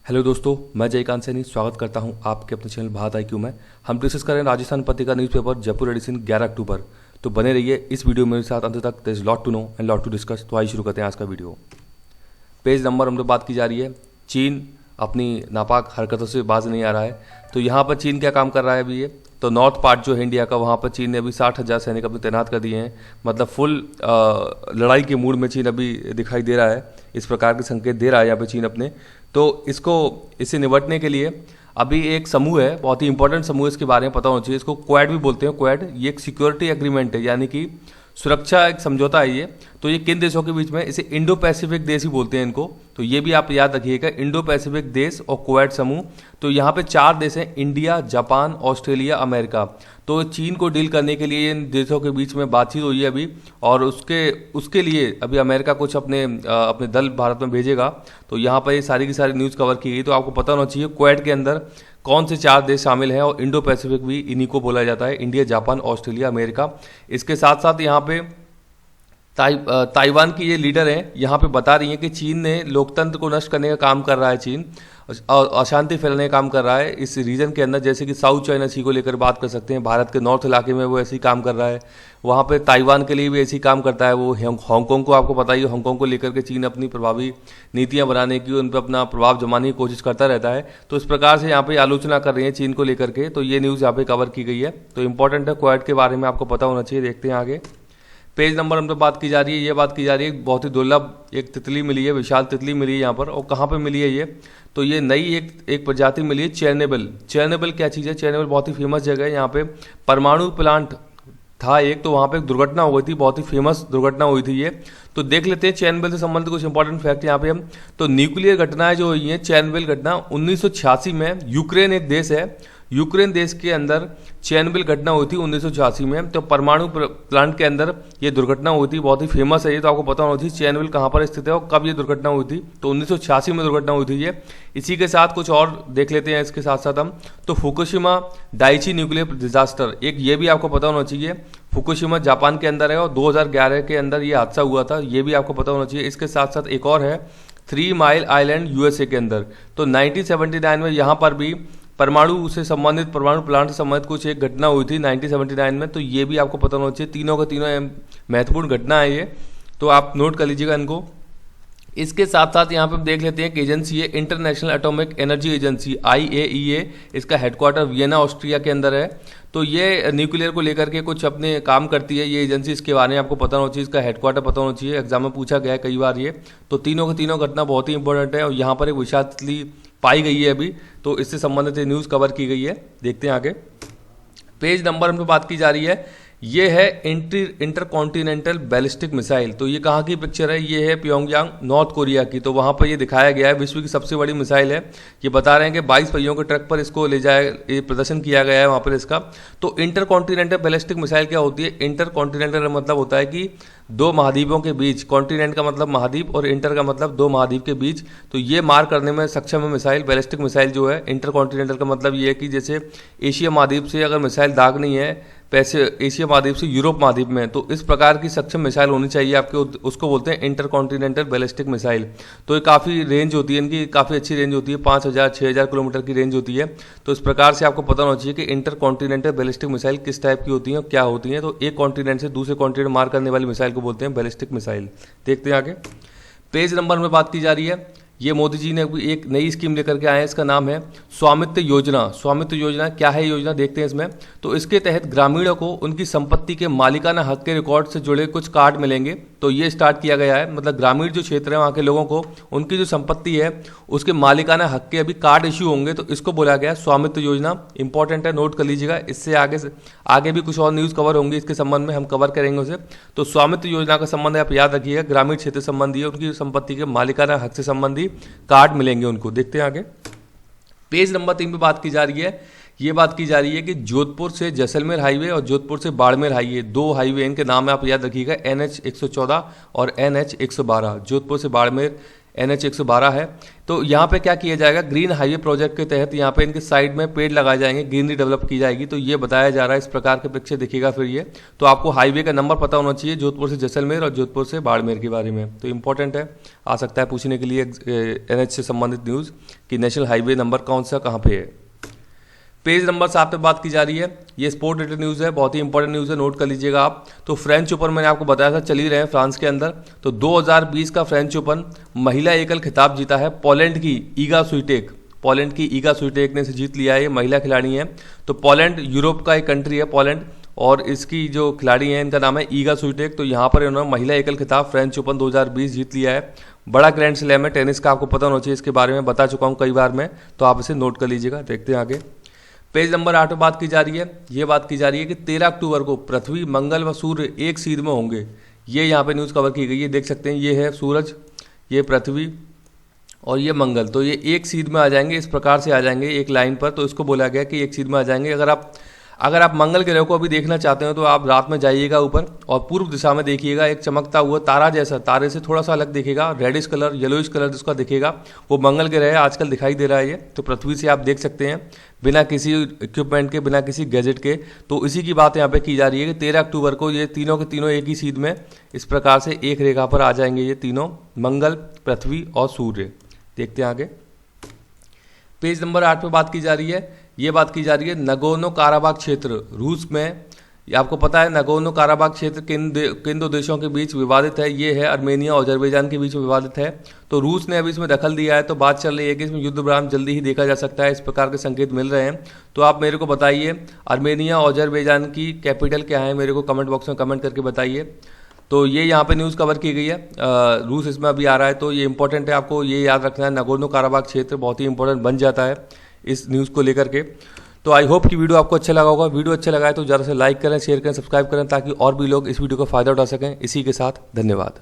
Hello दोस्तों, मैं जयकांत सैनी स्वागत करता हूं आपके अपने चैनल भारत IQ में। हम डिस्कस करें राजस्थान पत्रिका न्यूज़पेपर जयपुर एडिशन 11 अक्टूबर। तो बने रहिए इस वीडियो में मेरे साथ अंत तक। There is lot to know and lot to discuss. तो आइए शुरू करते हैं आज का वीडियो। पेज नंबर हम लोग बात की जा रही है, चीन अपनी नापाक हरकतों से बाज नहीं आ रहा है। तो यहाँ पर चीन क्या काम कर रहा है अभी ये, तो नॉर्थ पार्ट जो है इंडिया का, वहाँ पर चीन ने अभी 60,000 सैनिक अपने तैनात कर दिए हैं। मतलब फुल लड़ाई के मूड में चीन अभी दिखाई दे रहा है। इस प्रकार के संकेत दे रहा है यहाँ पे चीन अपने। तो इससे निपटने के लिए अभी एक समूह है, बहुत ही इंपॉर्टेंट समूह, इसके बारे में पता होना चाहिए। इसको क्वाड भी बोलते हैं। क्वाड ये एक सिक्योरिटी एग्रीमेंट है, यानी कि सुरक्षा एक समझौता है ये। तो ये किन देशों के बीच में, इसे इंडो पैसिफिक देश ही बोलते हैं इनको। तो ये भी आप याद रखिएगा, इंडो पैसिफिक देश और क्वाड समूह। तो यहाँ पे 4 देश हैं, इंडिया, जापान, ऑस्ट्रेलिया, अमेरिका। तो चीन को डील करने के लिए इन देशों के बीच में बातचीत हुई है अभी, और उसके लिए अभी अमेरिका कुछ अपने दल भारत में भेजेगा। तो यहाँ पर ये सारी की सारी न्यूज़ कवर की गई। तो आपको पता होना चाहिए क्वाड के अंदर कौन से 4 देश शामिल हैं, और इंडो पैसिफिक भी इन्हीं को बोला जाता है, इंडिया, जापान, ऑस्ट्रेलिया, अमेरिका। इसके साथ साथ यहाँ पे ताइवान की ये लीडर हैं, यहाँ पे बता रही हैं कि चीन ने लोकतंत्र को नष्ट करने का काम कर रहा है, चीन और अशांति फैलाने का काम कर रहा है इस रीजन के अंदर। जैसे कि साउथ चाइना सी को लेकर बात कर सकते हैं, भारत के नॉर्थ इलाके में वो ऐसे ही काम कर रहा है। वहाँ पे ताइवान के लिए भी ऐसे ही काम करता है वो। हांगकांग को आपको पता ही है, हांगकांग को लेकर के चीन अपनी प्रभावी नीतियाँ बनाने की, उन पर अपना प्रभाव जमाने की कोशिश करता रहता है। तो इस प्रकार से यहाँ पे आलोचना कर रही है चीन को लेकर के। तो ये न्यूज़ यहाँ पे कवर की गई है। तो इंपॉर्टेंट है, क्वाड के बारे में आपको पता होना चाहिए। देखते हैं आगे। पेज नंबर हम तो बात की जा रही है, ये बात की जा रही है बहुत ही दुर्लभ एक तितली मिली है, विशाल तितली मिली है यहाँ पर। और कहाँ पे मिली है ये, तो ये नई एक प्रजाति मिली है, चेरनोबिल। चेरनोबिल क्या चीज़ है? चेरनोबिल बहुत ही फेमस जगह है। यहाँ पे परमाणु प्लांट था एक, तो वहाँ पे एक दुर्घटना हो गई थी, बहुत ही फेमस दुर्घटना हुई थी ये। तो देख लेते हैं चेरनोबिल से संबंधित कुछ इंपॉर्टेंट फैक्ट यहाँ पे हम। तो न्यूक्लियर घटनाएं जो हुई हैं, चेरनोबिल घटना 1986 में, यूक्रेन एक देश है, यूक्रेन देश के अंदर चेरनोबिल घटना हुई थी 1986 में। तो परमाणु प्लांट के अंदर ये दुर्घटना हुई थी, बहुत ही फेमस है ये। तो आपको पता होना चाहिए चेरनोबिल कहाँ पर स्थित है और कब ये दुर्घटना हुई थी। तो 1986 में दुर्घटना हुई थी ये। इसी के साथ कुछ और देख लेते हैं इसके साथ साथ हम। तो फुकुशिमा डाइची न्यूक्लियर डिजास्टर, एक ये भी आपको पता होना चाहिए। फुकुशिमा जापान के अंदर है और 2011 के अंदर ये हादसा हुआ था, ये भी आपको पता होना चाहिए। इसके साथ साथ एक और है, 3 माइल आइलैंड USA के अंदर। तो 1979 में यहाँ पर भी परमाणु प्लांट से संबंधित कुछ एक घटना हुई थी 1979 में। तो ये भी आपको पता होना चाहिए। तीनों का तीनों महत्वपूर्ण घटना है ये, तो आप नोट कर लीजिएगा इनको। इसके साथ साथ यहाँ पे हम देख लेते हैं कि एजेंसी है, international atomic energy agency IAEA। इसका हेडक्वार्टर वियना ऑस्ट्रिया के अंदर है। तो ये न्यूक्लियर को लेकर के कुछ अपने काम करती है ये एजेंसी। इसके बारे में आपको पता होना चाहिए, इसका हेडक्वार्टर पता होना चाहिए, एग्जाम में पूछा गया है कई बार ये। तो तीनों की तीनों घटना बहुत ही इंपॉर्टेंट है, और यहाँ पर एक विशाल तितली पाई गई है अभी। तो इससे संबंधित न्यूज़ कवर की गई है। देखते हैं आगे। पेज नंबर हम पे बात की जा रही है, ये है इंटरकॉन्टिनेंटल बैलिस्टिक मिसाइल। तो ये कहाँ की पिक्चर है? ये है प्योंगयांग, नॉर्थ कोरिया की। तो वहाँ पर ये दिखाया गया है, विश्व की सबसे बड़ी मिसाइल है। ये बता रहे हैं कि 22 पहियों के ट्रक पर इसको ले जाए, ये प्रदर्शन किया गया है वहाँ पर इसका। तो इंटरकॉन्टिनेंटल बैलिस्टिक मिसाइल क्या होती है? इंटरकॉन्टिनेंटल मतलब होता है कि 2 महाद्वीपों के बीच, कॉन्टिनेंट का मतलब महाद्वीप और इंटर का मतलब 2 महाद्वीप के बीच। तो ये मार करने में सक्षम है मिसाइल, बैलिस्टिक मिसाइल जो है। इंटरकॉन्टिनेंटल का मतलब ये है कि जैसे एशिया महाद्वीप से अगर मिसाइल दाग नहीं है, वैसे एशिया महाद्वीप से यूरोप महाद्वीप में, तो इस प्रकार की सक्षम मिसाइल होनी चाहिए आपके, उसको बोलते हैं इंटरकॉन्टिनेंटल बैलिस्टिक मिसाइल। तो ये काफ़ी रेंज होती है इनकी, काफ़ी अच्छी रेंज होती है, 5000 6000 किलोमीटर की रेंज होती है। तो इस प्रकार से आपको पता होना चाहिए कि इंटरकॉन्टिनेंटल बैलिस्टिक मिसाइल किस टाइप की होती है और क्या होती है। तो एक कॉन्टिनेंट से दूसरे कॉन्टिनेंट मार करने वाली मिसाइल को बोलते हैं बैलिस्टिक मिसाइल। देखते हैं आगे। पेज नंबर में बात की जा रही है, ये मोदी जी ने एक नई स्कीम लेकर के आए हैं, इसका नाम है स्वामित्व योजना। स्वामित्व योजना क्या है योजना, देखते हैं इसमें। तो इसके तहत ग्रामीणों को उनकी संपत्ति के मालिकाना हक के रिकॉर्ड से जुड़े कुछ कार्ड मिलेंगे। तो ये स्टार्ट किया गया है, मतलब ग्रामीण जो क्षेत्र है वहाँ के लोगों को उनकी जो संपत्ति है उसके मालिकाना हक के अभी कार्ड इश्यू होंगे। तो इसको बोला गया है स्वामित्व योजना। इंपॉर्टेंट है, नोट कर लीजिएगा। इससे आगे भी कुछ और न्यूज़ कवर होंगी इसके संबंध में, हम कवर करेंगे उसे। तो स्वामित्व योजना का संबंध आप याद रखिएगा, ग्रामीण क्षेत्र संबंधी है, उनकी संपत्ति के मालिकाना हक से संबंधी कार्ड मिलेंगे उनको। देखते हैं आगे। पेज नंबर 3 पे बात की जा रही है, ये बात की जा रही है कि जोधपुर से जैसलमेर हाईवे और जोधपुर से बाड़मेर हाईवे, 2 हाईवे, इनके नाम आप याद रखिएगा, NH 114 और NH 112। जोधपुर से बाड़मेर NH 112 है। तो यहाँ पे क्या किया जाएगा, ग्रीन हाईवे प्रोजेक्ट के तहत यहाँ पे इनके साइड में पेड़ लगाए जाएंगे, ग्रीनरी डेवलप की जाएगी। तो ये बताया जा रहा है, इस प्रकार के पिक्चर दिखेगा फिर ये। तो आपको हाईवे का नंबर पता होना चाहिए, जोधपुर से जैसलमेर और जोधपुर से बाड़मेर के बारे में। तो इंपॉर्टेंट है, आ सकता है पूछने के लिए NH से संबंधित न्यूज़ कि नेशनल हाईवे नंबर कौन सा कहाँ पे है। पेज नंबर 7 पे बात की जा रही है, ये स्पोर्ट रिलेटेड न्यूज़ है, बहुत ही इंपॉर्टेंट न्यूज़ है, नोट कर लीजिएगा आप। तो फ्रेंच ओपन मैंने आपको बताया था चल ही रहे हैं फ्रांस के अंदर। तो 2020 का फ्रेंच ओपन महिला एकल खिताब जीता है पोलैंड की ईगा स्विटेक। पोलैंड की ईगा स्विटेक ने इसे जीत लिया है, ये महिला खिलाड़ी है। तो पोलैंड यूरोप का एक कंट्री है पोलैंड, और इसकी जो खिलाड़ी हैं इनका नाम है ईगा स्विटेक। तो यहाँ पर इन्होंने महिला एकल खिताब फ्रेंच ओपन 2020 जीत लिया है। बड़ा ग्रैंड स्लैम है टेनिस का, आपको पता होना चाहिए, इसके बारे में बता चुका हूँ कई बार मैं, तो आप इसे नोट कर लीजिएगा। देखते हैं आगे। पेज नंबर 8 में बात की जा रही है, ये बात की जा रही है कि 13 अक्टूबर को पृथ्वी, मंगल व सूर्य एक सीध में होंगे। ये यहाँ पे न्यूज़ कवर की गई है, देख सकते हैं, ये है सूरज, ये पृथ्वी और ये मंगल। तो ये एक सीध में आ जाएंगे, इस प्रकार से आ जाएंगे एक लाइन पर। तो इसको बोला गया कि एक सीध में आ जाएंगे। अगर आप मंगल ग्रह को अभी देखना चाहते हो तो आप रात में जाइएगा ऊपर और पूर्व दिशा में देखिएगा, एक चमकता हुआ तारा जैसा, तारे से थोड़ा सा अलग दिखेगा, रेडिश कलर, येलोइश कलर जिसका दिखेगा, वो मंगल ग्रह है, आजकल दिखाई दे रहा है ये। तो पृथ्वी से आप देख सकते हैं बिना किसी इक्विपमेंट के, बिना किसी गैजेट के। तो इसी की बात यहाँ पे की जा रही है कि 13 अक्टूबर को ये तीनों के तीनों एक ही सीध में इस प्रकार से एक रेखा पर आ जाएंगे, ये तीनों, मंगल, पृथ्वी और सूर्य। देखते हैं आगे। पेज नंबर 8 पे बात की जा रही है, ये बात की जा रही है नगोर्नो काराबाख क्षेत्र रूस में। आपको पता है नगोर्नो काराबाख क्षेत्र किन दो देशों के बीच विवादित है, ये है अर्मेनिया और अजरबैजान के बीच विवादित है। तो रूस ने अभी इसमें दखल दिया है, तो बात चल रही है कि इसमें युद्ध विराम जल्दी ही देखा जा सकता है, इस प्रकार के संकेत मिल रहे हैं। तो आप मेरे को बताइए अर्मेनिया और अजरबैजान की कैपिटल क्या है, मेरे को कमेंट बॉक्स में कमेंट करके बताइए। तो ये यहाँ पे न्यूज़ कवर की गई है, रूस इसमें अभी आ रहा है। तो ये इंपॉर्टेंट है, आपको ये याद रखना है, नगोर्नो काराबाख क्षेत्र बहुत ही इंपॉर्टेंट बन जाता है इस न्यूज़ को लेकर के। तो आई होप कि वीडियो आपको अच्छा लगा होगा। वीडियो अच्छा लगा है तो ज़्यादा से लाइक करें, शेयर करें, सब्सक्राइब करें, ताकि और भी लोग इस वीडियो का फ़ायदा उठा सकें। इसी के साथ धन्यवाद।